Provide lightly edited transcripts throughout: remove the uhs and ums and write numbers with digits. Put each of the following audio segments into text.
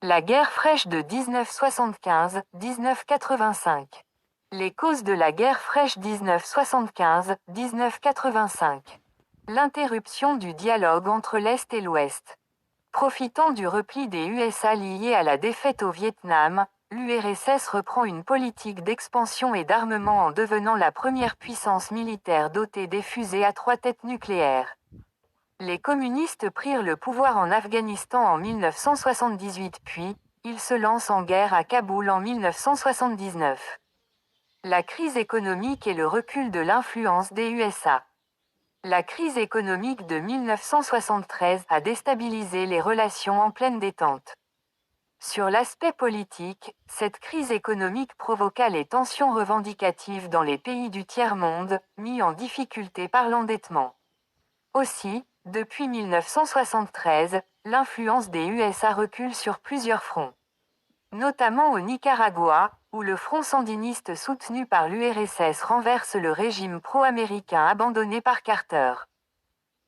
La guerre fraîche de 1975-1985. Les causes de la guerre fraîche 1975-1985. L'interruption du dialogue entre l'Est et l'Ouest. Profitant du repli des USA lié à la défaite au Vietnam, l'URSS reprend une politique d'expansion et d'armement en devenant la première puissance militaire dotée des fusées à 3 têtes nucléaires. Les communistes prirent le pouvoir en Afghanistan en 1978 puis, ils se lancent en guerre à Kaboul en 1979. La crise économique et le recul de l'influence des USA. La crise économique de 1973 a déstabilisé les relations en pleine détente. Sur l'aspect politique, cette crise économique provoqua les tensions revendicatives dans les pays du tiers-monde, mis en difficulté par l'endettement. Aussi, depuis 1973, l'influence des USA recule sur plusieurs fronts. Notamment au Nicaragua, où le front sandiniste soutenu par l'URSS renverse le régime pro-américain abandonné par Carter.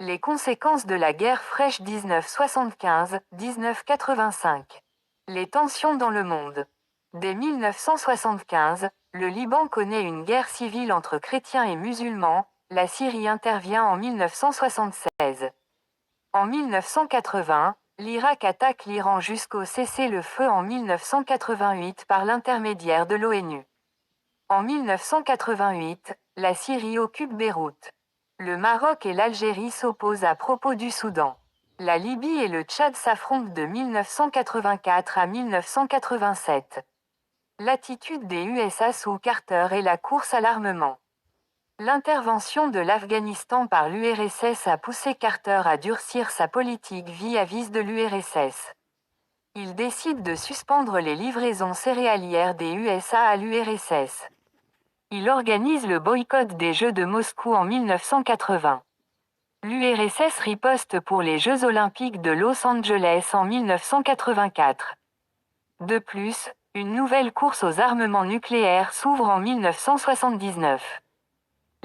Les conséquences de la guerre fraîche 1975-1985. Les tensions dans le monde. Dès 1975, le Liban connaît une guerre civile entre chrétiens et musulmans, la Syrie intervient en 1976. En 1980, l'Irak attaque l'Iran jusqu'au cessez-le-feu en 1988 par l'intermédiaire de l'ONU. En 1988, la Syrie occupe Beyrouth. Le Maroc et l'Algérie s'opposent à propos du Soudan. La Libye et le Tchad s'affrontent de 1984 à 1987. L'attitude des USA sous Carter et la course à l'armement. L'intervention de l'Afghanistan par l'URSS a poussé Carter à durcir sa politique vis-à-vis de l'URSS. Il décide de suspendre les livraisons céréalières des USA à l'URSS. Il organise le boycott des Jeux de Moscou en 1980. L'URSS riposte pour les Jeux olympiques de Los Angeles en 1984. De plus, une nouvelle course aux armements nucléaires s'ouvre en 1979.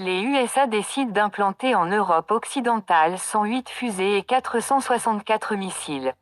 Les USA décident d'implanter en Europe occidentale 108 fusées et 464 missiles.